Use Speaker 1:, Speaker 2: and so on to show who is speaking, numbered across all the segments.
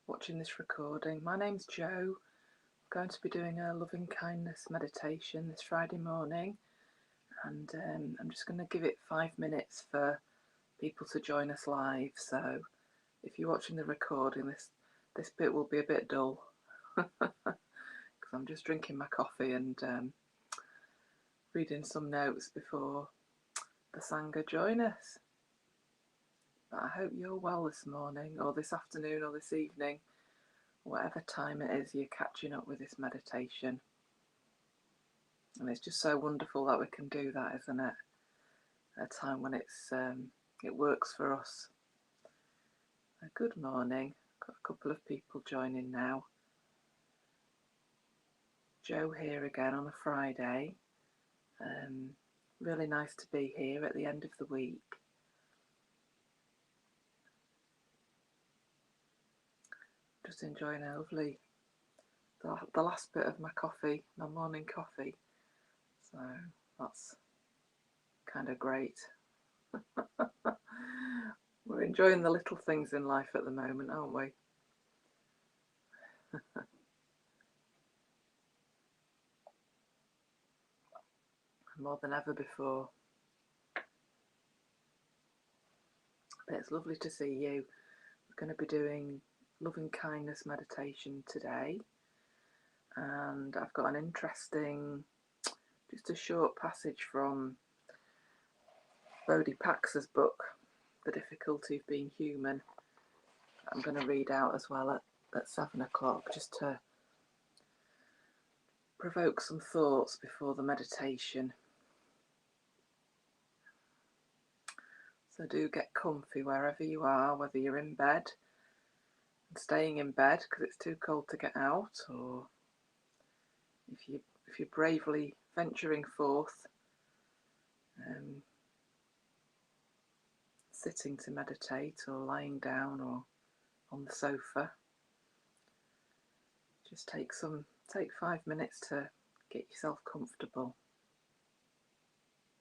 Speaker 1: watching this recording. My name's Jo. I'm going to be doing a loving kindness meditation this Friday morning, and I'm just going to give it 5 minutes for people to join us live. So if you're watching the recording, this bit will be a bit dull because I'm just drinking my coffee and reading some notes before the Sangha join us. But I hope you're well this morning or this afternoon or this evening, whatever time it is you're catching up with this meditation. And it's just so wonderful that we can do that, isn't it? At a time when it works for us. Good morning. Got a couple of people joining now. Jo here again on a Friday. Really nice to be here at the end of the week. Just enjoying a lovely, the last bit of my coffee, my morning coffee. So that's kind of great. We're enjoying the little things in life at the moment, aren't we? More than ever before. But it's lovely to see you. We're going to be doing loving kindness meditation today, and I've got an interesting, just a short passage from Bodhipaksa's book, The Difficulty of Being Human. I'm going to read out as well at 7 o'clock, just to provoke some thoughts before the meditation. So do get comfy wherever you are, whether you're in bed and staying in bed because it's too cold to get out, or if you're bravely venturing forth, sitting to meditate or lying down or on the sofa. Just take 5 minutes to get yourself comfortable.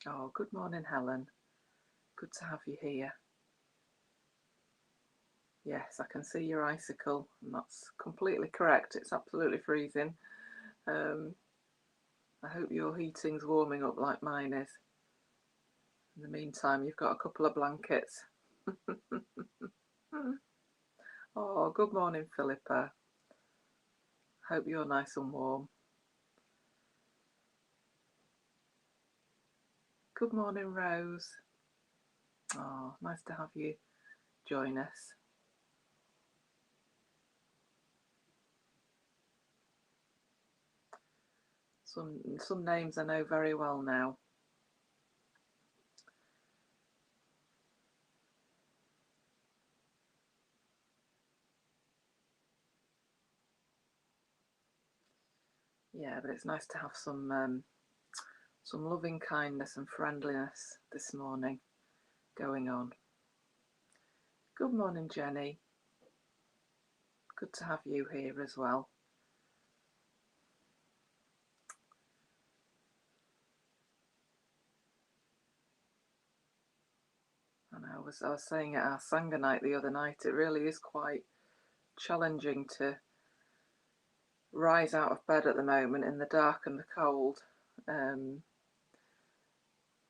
Speaker 1: Oh, good morning, Helen. Good to have you here. Yes, I can see your icicle, and that's completely correct. It's absolutely freezing. I hope your heating's warming up like mine is. In the meantime, you've got a couple of blankets. Oh, good morning, Philippa. Hope you're nice and warm. Good morning, Rose. Oh, nice to have you join us. Some names I know very well now. Yeah, but it's nice to have some loving kindness and friendliness this morning going on. Good morning, Jenny. Good to have you here as well. And I was saying at our Sangha night the other night, it really is quite challenging to rise out of bed at the moment in the dark and the cold.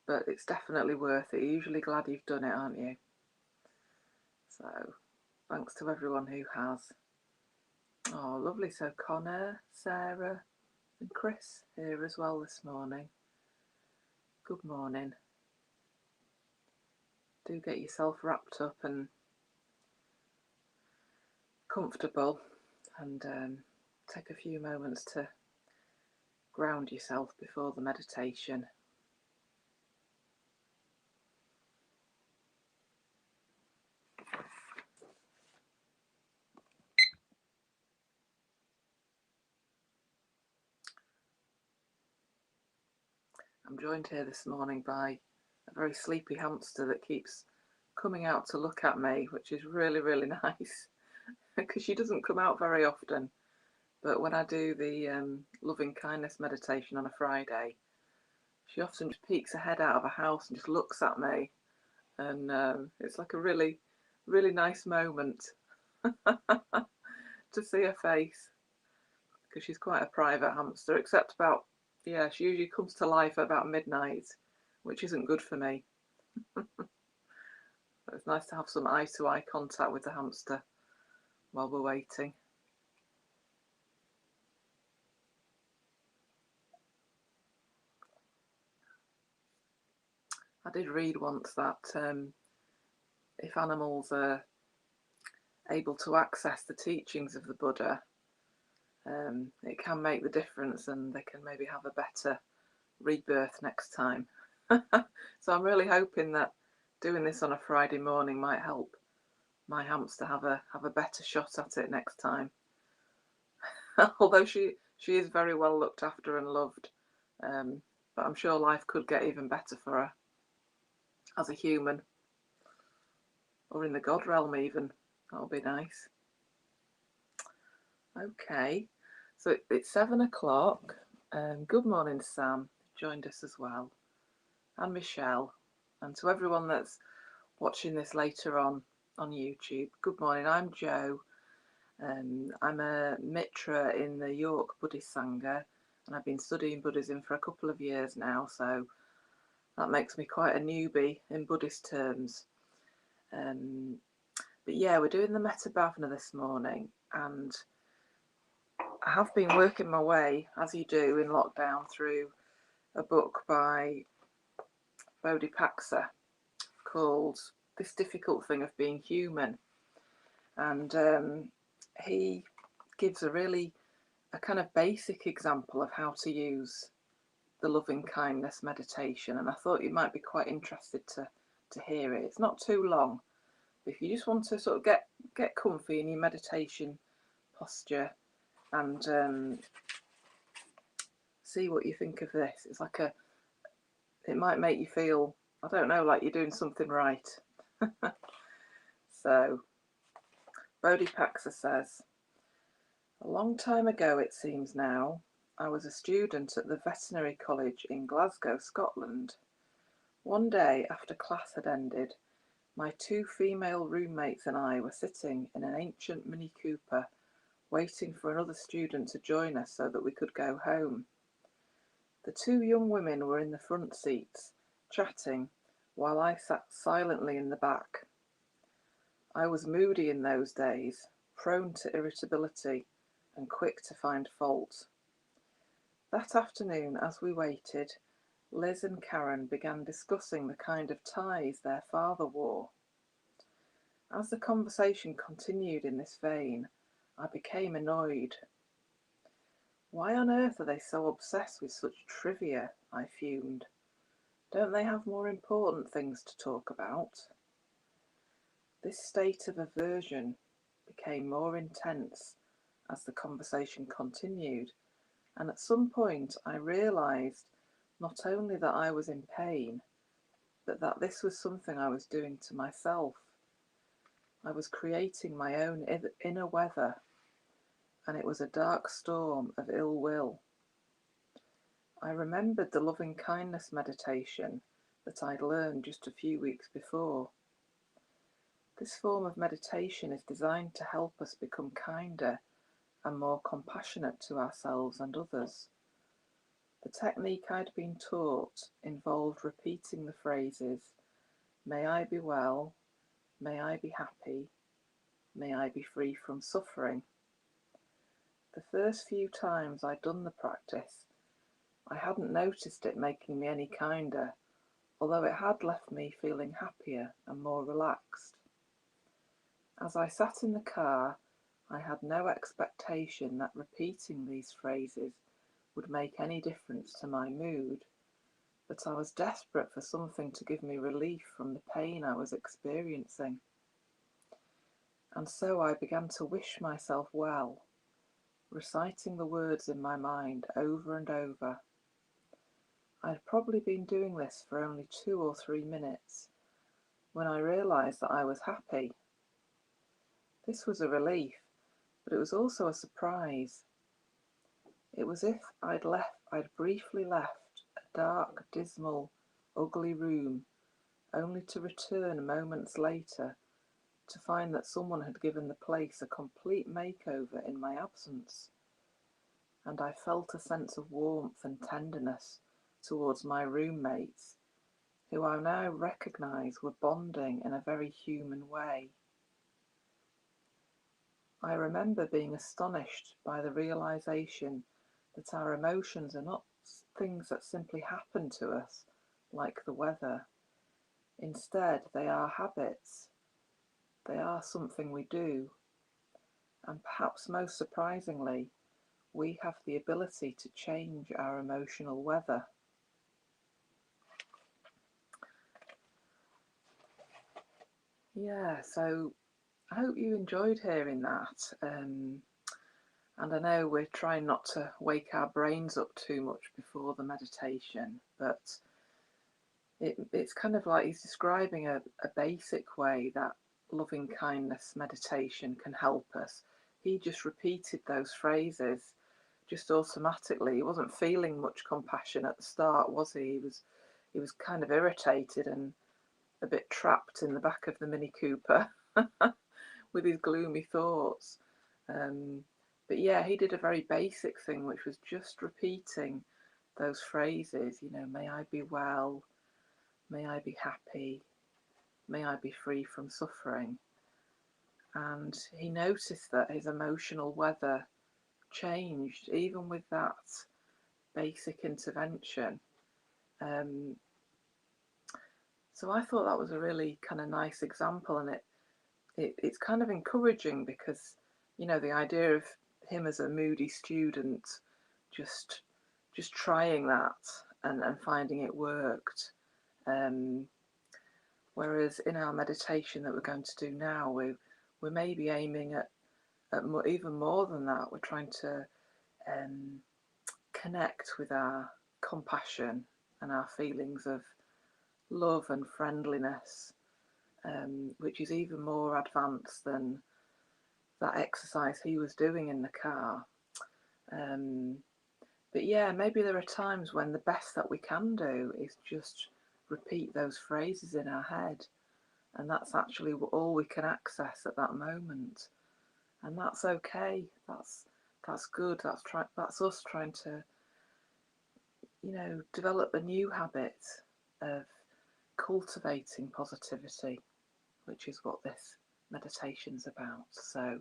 Speaker 1: But it's definitely worth it. You're usually glad you've done it, aren't you? So thanks to everyone who has. Oh, lovely. So Connor, Sarah and Chris here as well this morning. Good morning. Do get yourself wrapped up and comfortable, and take a few moments to ground yourself before the meditation. I'm joined here this morning by a very sleepy hamster that keeps coming out to look at me, which is really, really nice because she doesn't come out very often. But when I do the loving kindness meditation on a Friday, she often just peeks her head out of a house and just looks at me, and it's like a really, really nice moment. to see her face, because she's quite a private hamster, except about, yeah, she usually comes to life at about midnight, which isn't good for me. But it's nice to have some eye-to-eye contact with the hamster while we're waiting. I did read once that if animals are able to access the teachings of the Buddha, it can make the difference, and they can maybe have a better rebirth next time. So I'm really hoping that doing this on a Friday morning might help my hamster have a better shot at it next time. Although she is very well looked after and loved, but I'm sure life could get even better for her as a human, or in the God realm even. That'll be nice. Okay, so it's 7 o'clock. Good morning, Sam, joined us as well, and Michelle, and to everyone that's watching this later on YouTube. Good morning, I'm Jo. I'm a Mitra in the York Buddhist Centre, and I've been studying Buddhism for a couple of years now, so that makes me quite a newbie in Buddhist terms. But yeah, we're doing the Metta Bhavana this morning, and I have been working my way, as you do in lockdown, through a book by Bodhipaksa called This Difficult Thing of Being Human. And he gives a kind of basic example of how to use the loving kindness meditation, and I thought you might be quite interested to hear it. It's not too long. If you just want to sort of get comfy in your meditation posture and see what you think of this. It's like it might make you feel, I don't know, like you're doing something right. So Bodhipaksa says, a long time ago it seems now, I was a student at the veterinary college in Glasgow, Scotland. One day after class had ended, my 2 female roommates and I were sitting in an ancient Mini Cooper, waiting for another student to join us so that we could go home. The 2 young women were in the front seats, chatting, while I sat silently in the back. I was moody in those days, prone to irritability, and quick to find fault. That afternoon, as we waited, Liz and Karen began discussing the kind of ties their father wore. As the conversation continued in this vein, I became annoyed. Why on earth are they so obsessed with such trivia? I fumed. Don't they have more important things to talk about? This state of aversion became more intense as the conversation continued, and at some point I realised not only that I was in pain, but that this was something I was doing to myself. I was creating my own inner weather, and it was a dark storm of ill will. I remembered the loving kindness meditation that I'd learned just a few weeks before. This form of meditation is designed to help us become kinder and more compassionate to ourselves and others. The technique I'd been taught involved repeating the phrases, may I be well, may I be happy, may I be free from suffering. The first few times I'd done the practice, I hadn't noticed it making me any kinder, although it had left me feeling happier and more relaxed. As I sat in the car, I had no expectation that repeating these phrases would make any difference to my mood, but I was desperate for something to give me relief from the pain I was experiencing. And so I began to wish myself well, reciting the words in my mind over and over. I'd probably been doing this for only 2 or 3 minutes when I realised that I was happy. This was a relief, but it was also a surprise. It was as if I'd briefly left a dark, dismal, ugly room, only to return moments later to find that someone had given the place a complete makeover in my absence, and I felt a sense of warmth and tenderness towards my roommates, who I now recognise were bonding in a very human way. I remember being astonished by the realisation that our emotions are not things that simply happen to us, like the weather. Instead, they are habits. They are something we do. And perhaps most surprisingly, we have the ability to change our emotional weather. Yeah, so I hope you enjoyed hearing that. And I know we're trying not to wake our brains up too much before the meditation, but it's kind of like he's describing a basic way that loving kindness meditation can help us. He just repeated those phrases just automatically. He wasn't feeling much compassion at the start, was he? He was kind of irritated and a bit trapped in the back of the Mini Cooper with his gloomy thoughts. But yeah, he did a very basic thing, which was just repeating those phrases, may I be well, may I be happy, may I be free from suffering. And he noticed that his emotional weather changed even with that basic intervention. So I thought that was a really kind of nice example, and it's kind of encouraging because, the idea of him as a moody student just trying that and finding it worked. Whereas in our meditation that we're going to do now, we're maybe aiming at even more than that. We're trying to connect with our compassion and our feelings of love and friendliness, which is even more advanced than that exercise he was doing in the car. But yeah, maybe there are times when the best that we can do is just repeat those phrases in our head, and that's actually all we can access at that moment, and that's okay. That's good. That's us trying to, develop a new habit of cultivating positivity, which is what this meditation's about. So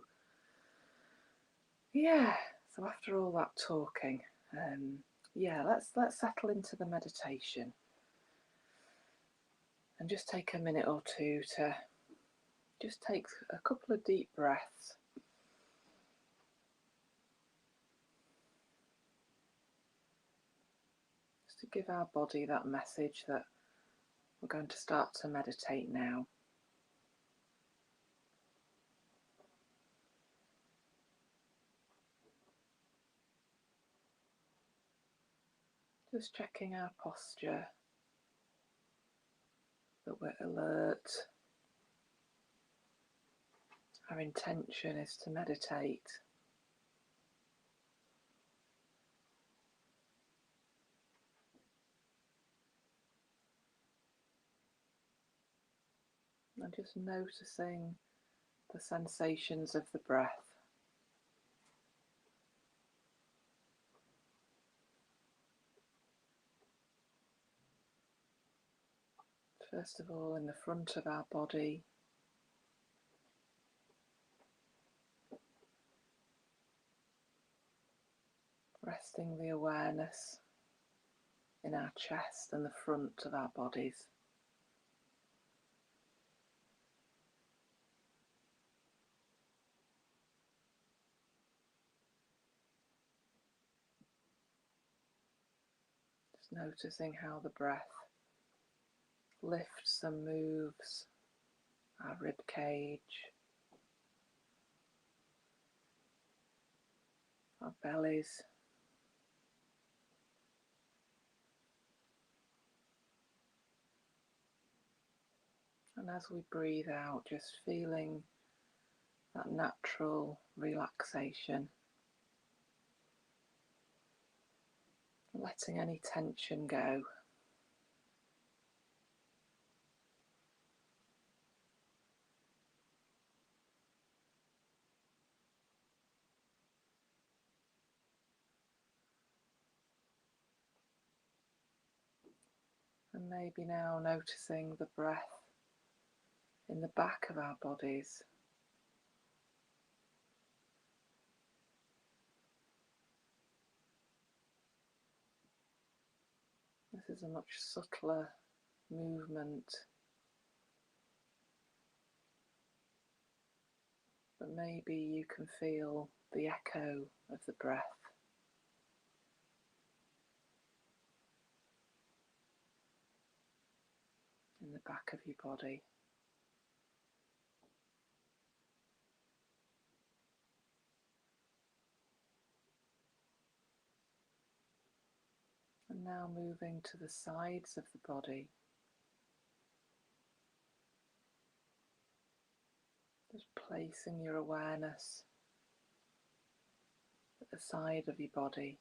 Speaker 1: yeah, so after all that talking, let's settle into the meditation and just take a minute or two to just take a couple of deep breaths. Just to give our body that message that we're going to start to meditate now. Just checking our posture, that we're alert. Our intention is to meditate. And just noticing the sensations of the breath. First of all, in the front of our body, resting the awareness in our chest and the front of our bodies. Just noticing how the breath lifts and moves our rib cage, our bellies, and as we breathe out, just feeling that natural relaxation, letting any tension go. And maybe now noticing the breath in the back of our bodies. This is a much subtler movement, but maybe you can feel the echo of the breath in the back of your body. And now moving to the sides of the body. Just placing your awareness at the side of your body.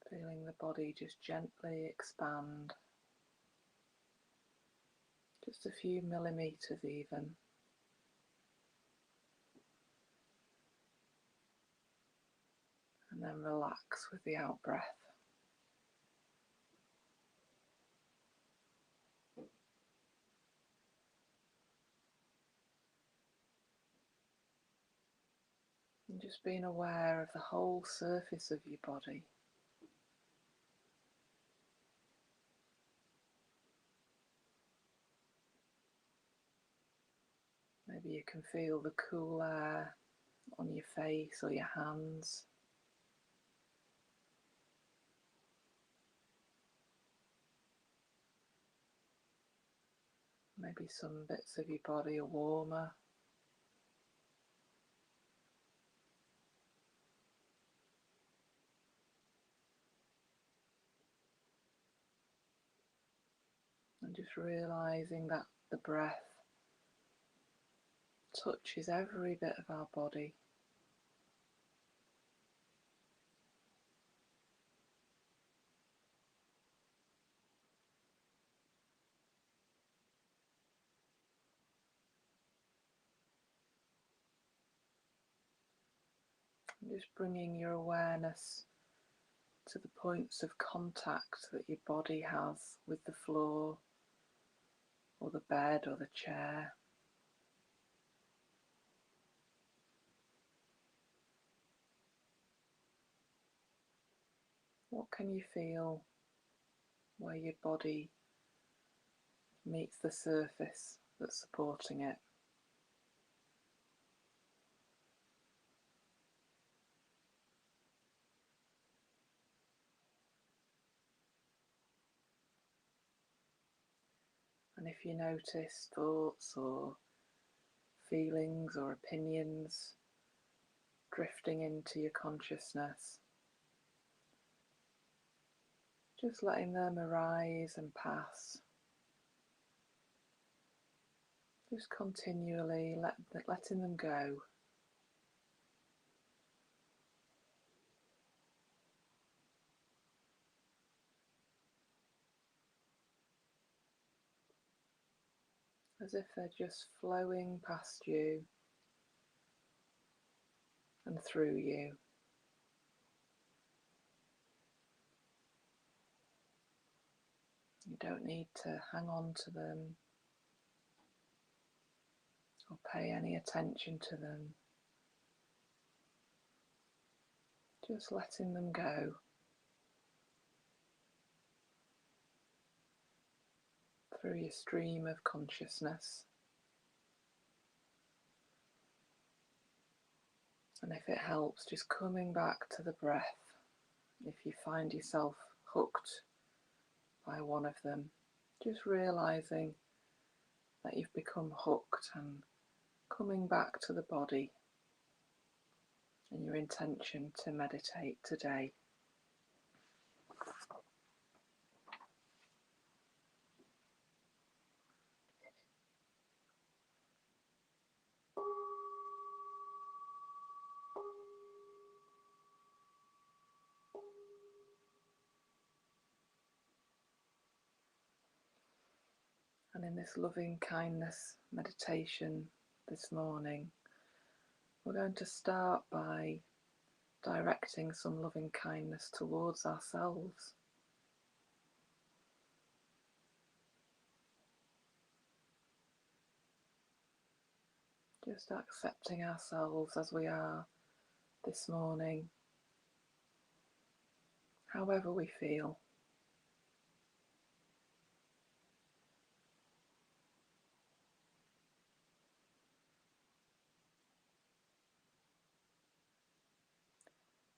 Speaker 1: Feeling the body just gently expand, just a few millimeters even. And then relax with the out breath. And just being aware of the whole surface of your body. Maybe you can feel the cool air on your face or your hands. Maybe some bits of your body are warmer. And just realizing that the breath touches every bit of our body. And just bringing your awareness to the points of contact that your body has with the floor or the bed or the chair. What can you feel where your body meets the surface that's supporting it? And if you notice thoughts or feelings or opinions drifting into your consciousness, just letting them arise and pass. Just continually letting them go. As if they're just flowing past you and through you. You don't need to hang on to them or pay any attention to them. Just letting them go. Through your stream of consciousness. And if it helps, just coming back to the breath. If you find yourself hooked by one of them, just realizing that you've become hooked and coming back to the body and your intention to meditate today. this loving kindness meditation this morning, we're going to start by directing some loving kindness towards ourselves. Just accepting ourselves as we are this morning, however we feel.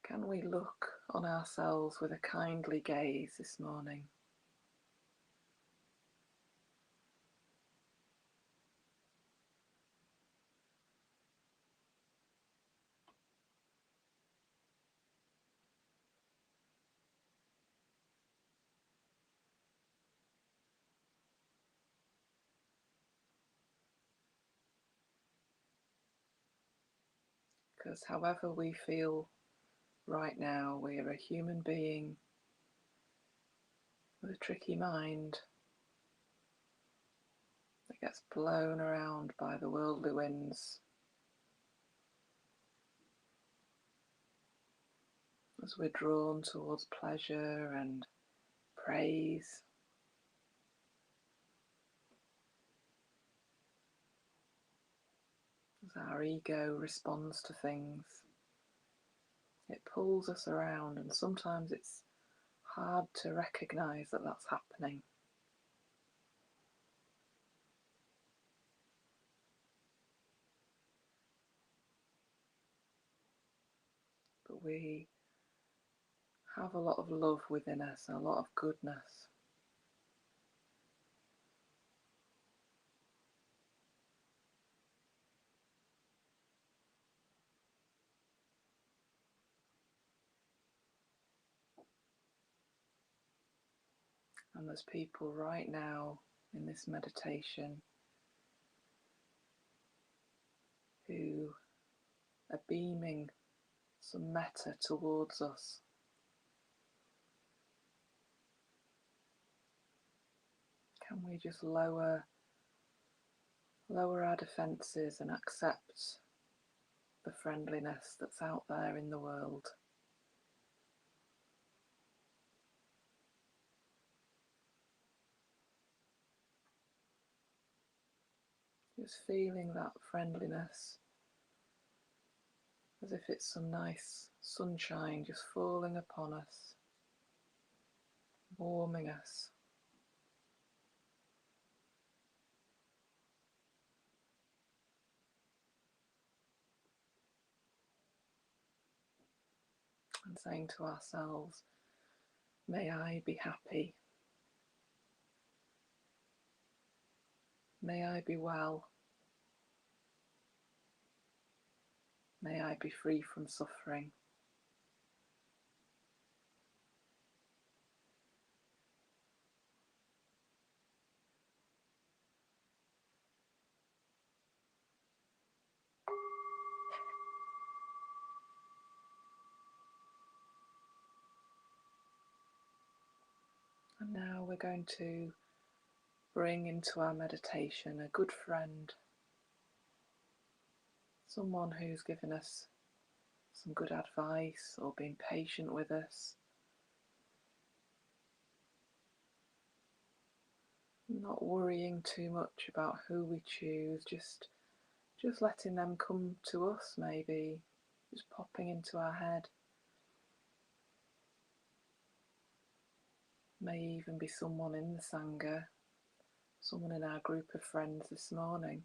Speaker 1: Can we look on ourselves with a kindly gaze this morning? Because however we feel right now, we are a human being with a tricky mind that gets blown around by the worldly winds as we're drawn towards pleasure and praise, as our ego responds to things. It pulls us around, and sometimes it's hard to recognize that that's happening. But we have a lot of love within us, a lot of goodness. And there's people right now in this meditation who are beaming some metta towards us. Can we just lower our defences and accept the friendliness that's out there in the world? Just feeling that friendliness as if it's some nice sunshine just falling upon us, warming us. And saying to ourselves, may I be happy, may I be well, may I be free from suffering. And now we're going to bring into our meditation a good friend, someone who's given us some good advice or been patient with us. Not worrying too much about who we choose, just letting them come to us, maybe just popping into our head. May even be someone in the Sangha, someone in our group of friends this morning.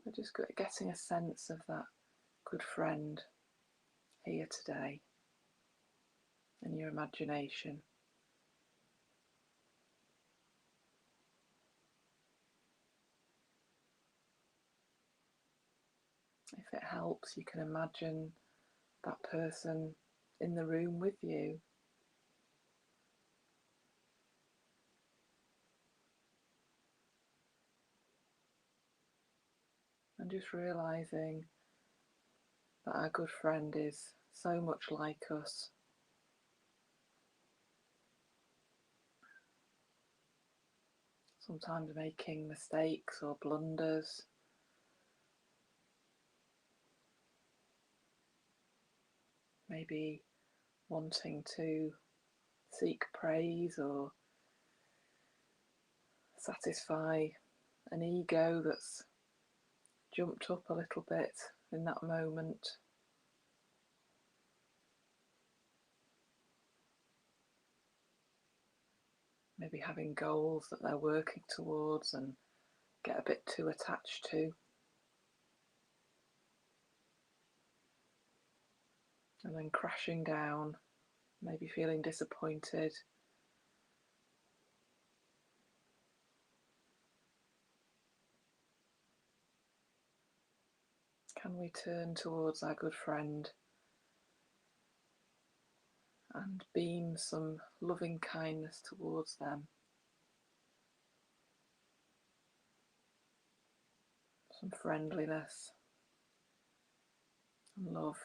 Speaker 1: We're just getting a sense of that good friend here today in your imagination. If it helps, you can imagine that person in the room with you. And just realising that our good friend is so much like us. sometimes making mistakes or blunders, maybe wanting to seek praise or satisfy an ego that's jumped up a little bit in that moment. Maybe having goals that they're working towards and get a bit too attached to. And then crashing down, maybe feeling disappointed. Can we turn towards our good friend and beam some loving kindness towards them? Some friendliness and love.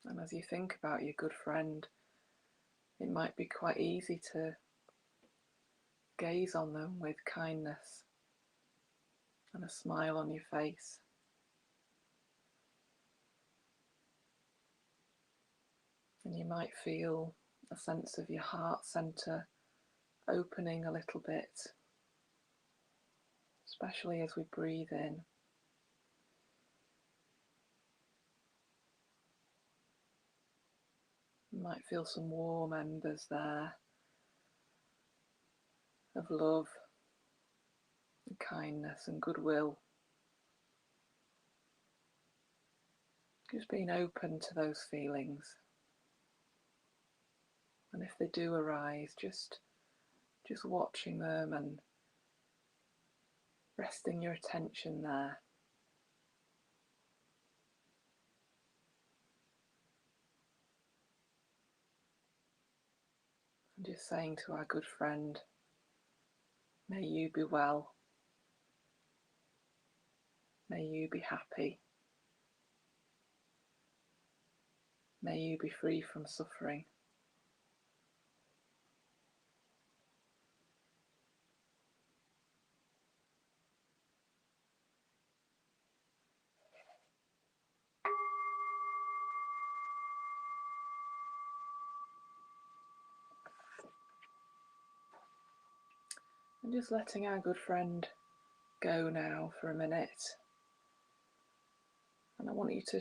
Speaker 1: And as you think about your good friend, it might be quite easy to gaze on them with kindness and a smile on your face. And you might feel a sense of your heart centre opening a little bit, especially as we breathe in. You might feel some warm embers there of love and kindness and goodwill. Just being open to those feelings. And if they do arise, just watching them and resting your attention there. And just saying to our good friend, may you be well. May you be happy. May you be free from suffering. And just letting our good friend go now for a minute. And I want you to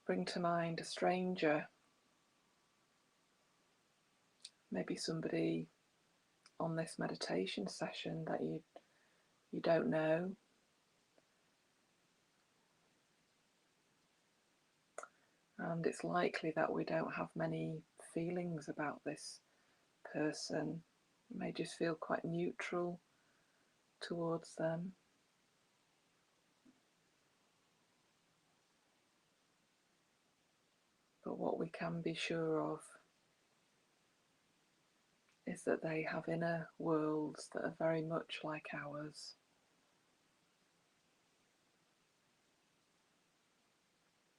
Speaker 1: bring to mind a stranger, maybe somebody on this meditation session that you don't know. And it's likely that we don't have many feelings about this person. You may just feel quite neutral towards them. But what we can be sure of is that they have inner worlds that are very much like ours.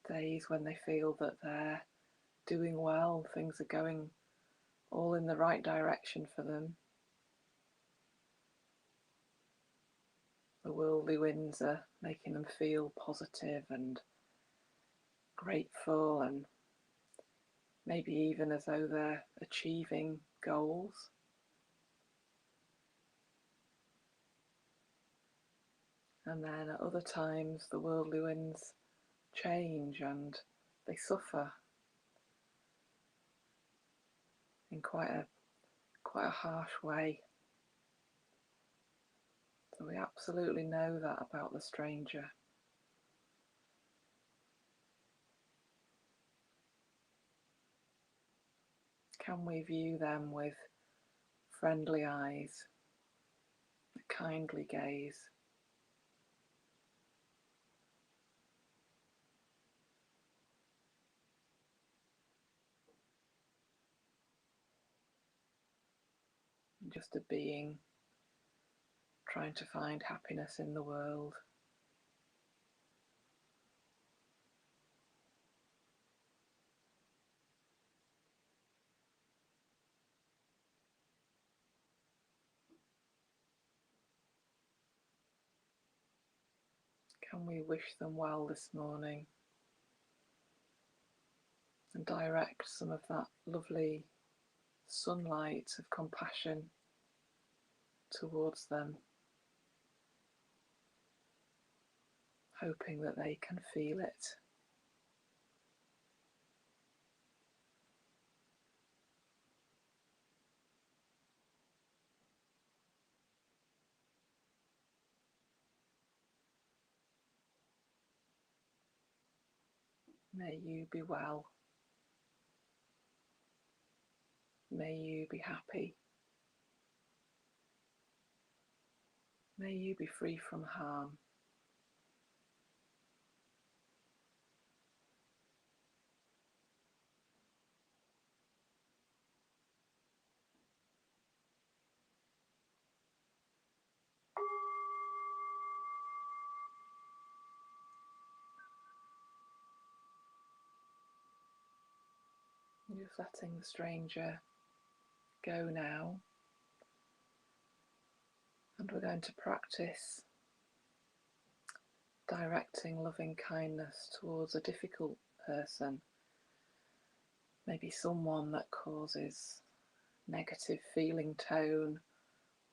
Speaker 1: Days when they feel that they're doing well, things are going all in the right direction for them. The worldly winds are making them feel positive and grateful, and maybe even as though they're achieving goals. And then at other times the worldly winds change and they suffer in quite a harsh way. So we absolutely know that about the stranger. Can we view them with friendly eyes, a kindly gaze? Just a being trying to find happiness in the world. Can we wish them well this morning and direct some of that lovely sunlight of compassion towards them, hoping that they can feel it. May you be well. May you be happy. May you be free from harm. Just letting the stranger go now, and we're going to practice directing loving kindness towards a difficult person, maybe someone that causes negative feeling tone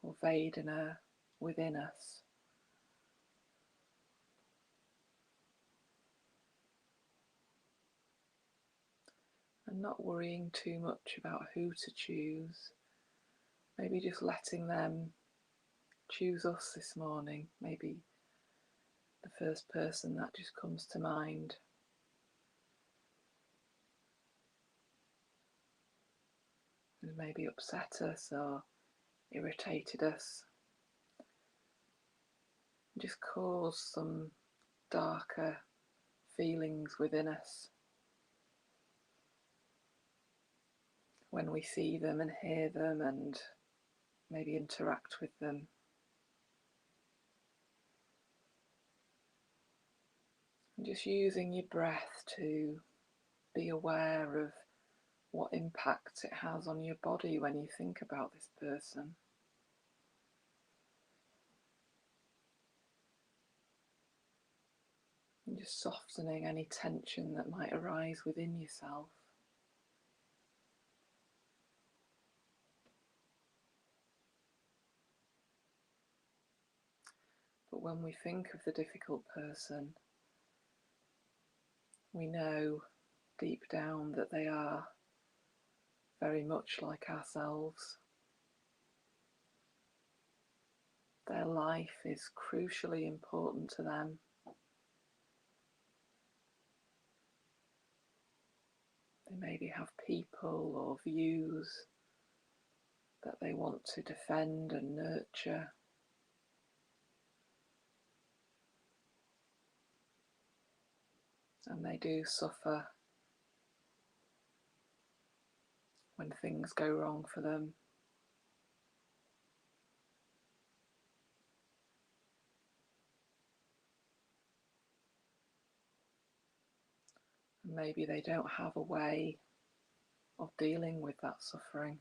Speaker 1: or Vedana within us. And not worrying too much about who to choose, maybe just letting them choose us this morning, maybe the first person that just comes to mind. Who maybe upset us or irritated us, just cause some darker feelings within us when we see them and hear them and maybe interact with them. And just using your breath to be aware of what impact it has on your body when you think about this person. And just softening any tension that might arise within yourself. But when we think of the difficult person, we know deep down that they are very much like ourselves. Their life is crucially important to them. They maybe have people or views that they want to defend and nurture. And they do suffer when things go wrong for them. And maybe they don't have a way of dealing with that suffering.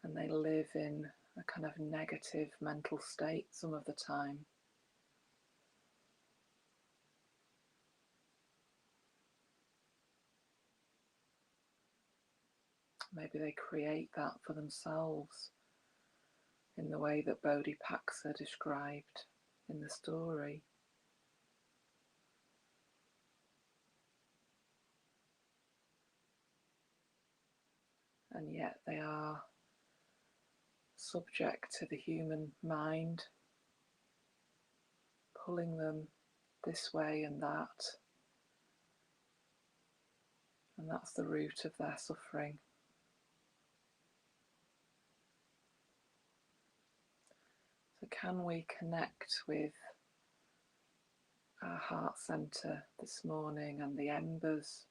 Speaker 1: And they live in a kind of negative mental state some of the time. Maybe they create that for themselves in the way that Bodhipaksa described in the story. And yet they are subject to the human mind, pulling them this way and that. And that's the root of their suffering. So can we connect with our heart centre this morning and the embers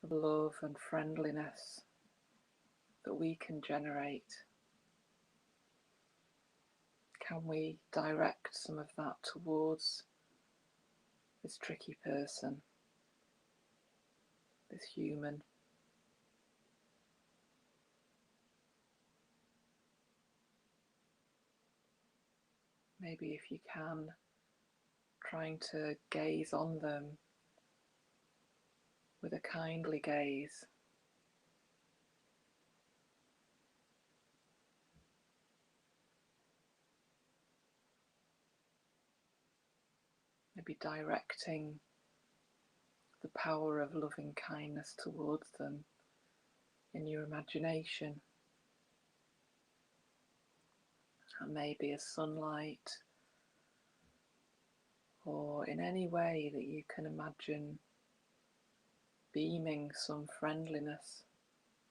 Speaker 1: of love and friendliness that we can generate? Can we direct some of that towards this tricky person, this human? Maybe if you can, trying to gaze on them with a kindly gaze. Maybe directing the power of loving kindness towards them in your imagination. And maybe as sunlight, or in any way that you can imagine beaming some friendliness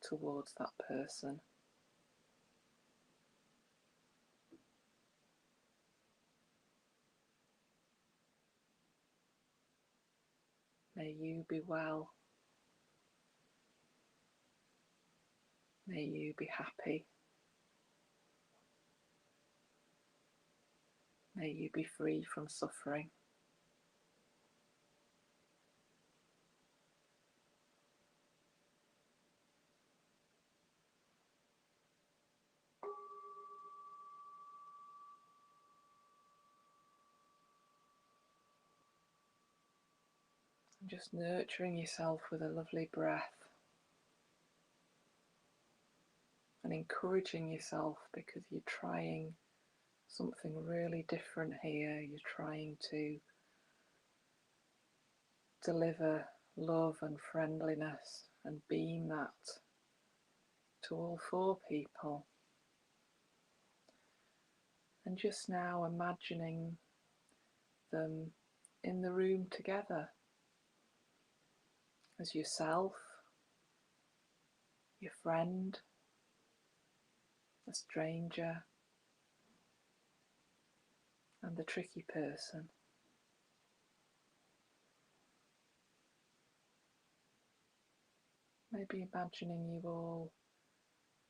Speaker 1: towards that person. May you be well. May you be happy. May you be free from suffering. And just nurturing yourself with a lovely breath and encouraging yourself because you're trying something really different here. You're trying to deliver love and friendliness and beam that to all four people. And just now imagining them in the room together as yourself, your friend, a stranger, and the tricky person. Maybe imagining you all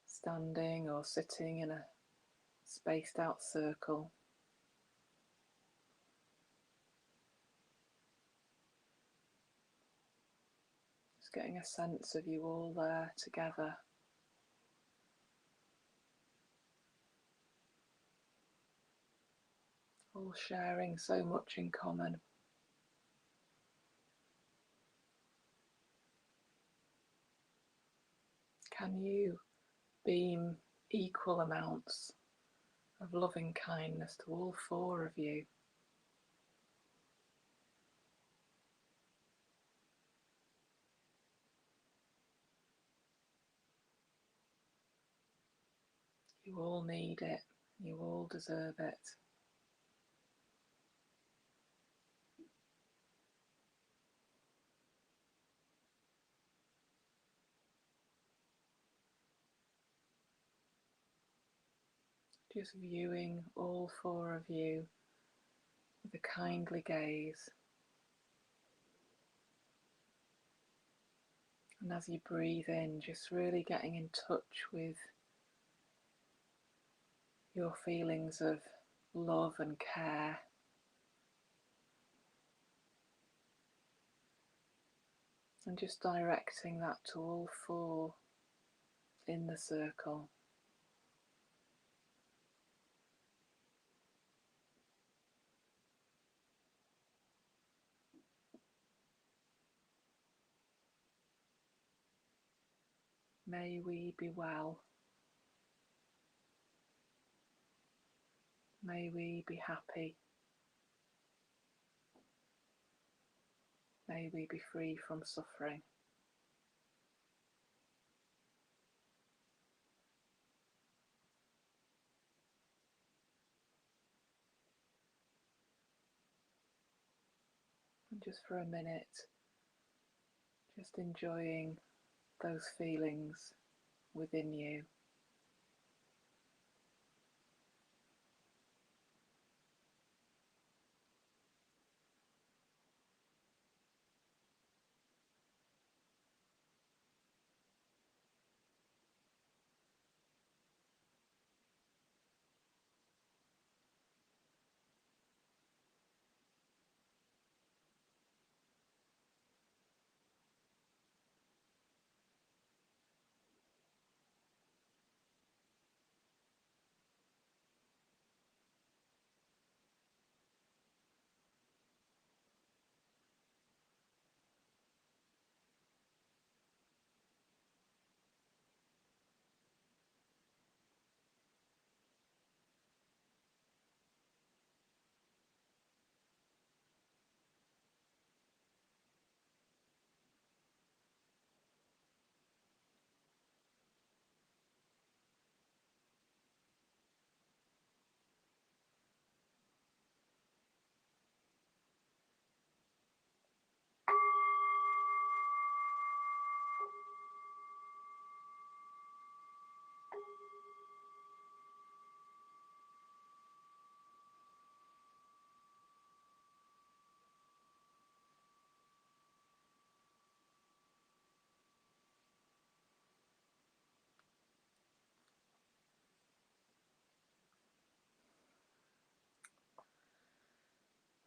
Speaker 1: standing or sitting in a spaced out circle. Just getting a sense of you all there together. All sharing so much in common. Can you beam equal amounts of loving kindness to all four of you? You all need it. You all deserve it. Just viewing all four of you with a kindly gaze. And as you breathe in, just really getting in touch with your feelings of love and care. And just directing that to all four in the circle. May we be well. May we be happy. May we be free from suffering. And just for a minute, just enjoying those feelings within you.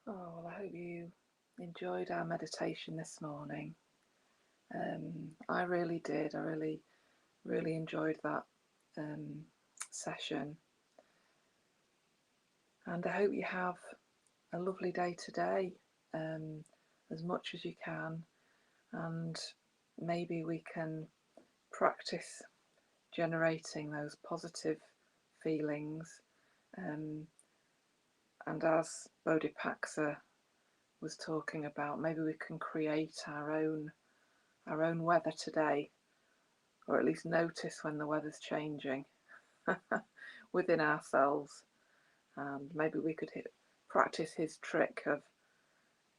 Speaker 1: Oh, well, I hope you enjoyed our meditation this morning. I really did. I really enjoyed that session. And I hope you have a lovely day today, as much as you can. And maybe we can practice generating those positive feelings. And as Bodhipaksa was talking about, maybe we can create our own weather today, or at least notice when the weather's changing within ourselves. And maybe we could practice his trick of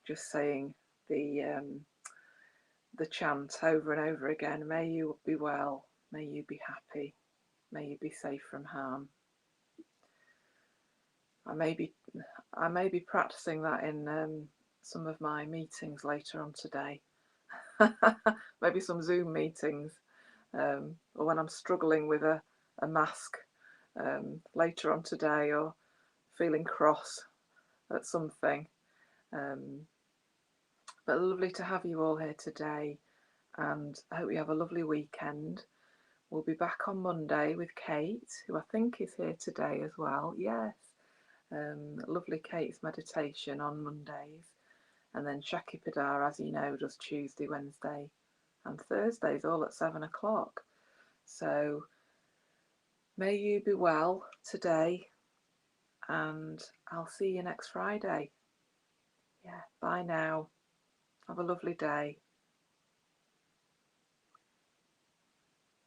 Speaker 1: just saying the chant over and over again. May you be well, may you be happy, may you be safe from harm. I may be practicing that in some of my meetings later on today. Maybe some Zoom meetings, or when I'm struggling with a mask later on today, or feeling cross at something. But lovely to have you all here today, and I hope you have a lovely weekend. We'll be back on Monday with Kate, who I think is here today as well. Yes, lovely Kate's meditation on Mondays. And then Shakipadar, as you know, does Tuesday, Wednesday and Thursdays, all at 7 o'clock. So may you be well today, and I'll see you next Friday. Yeah, bye now. Have a lovely day.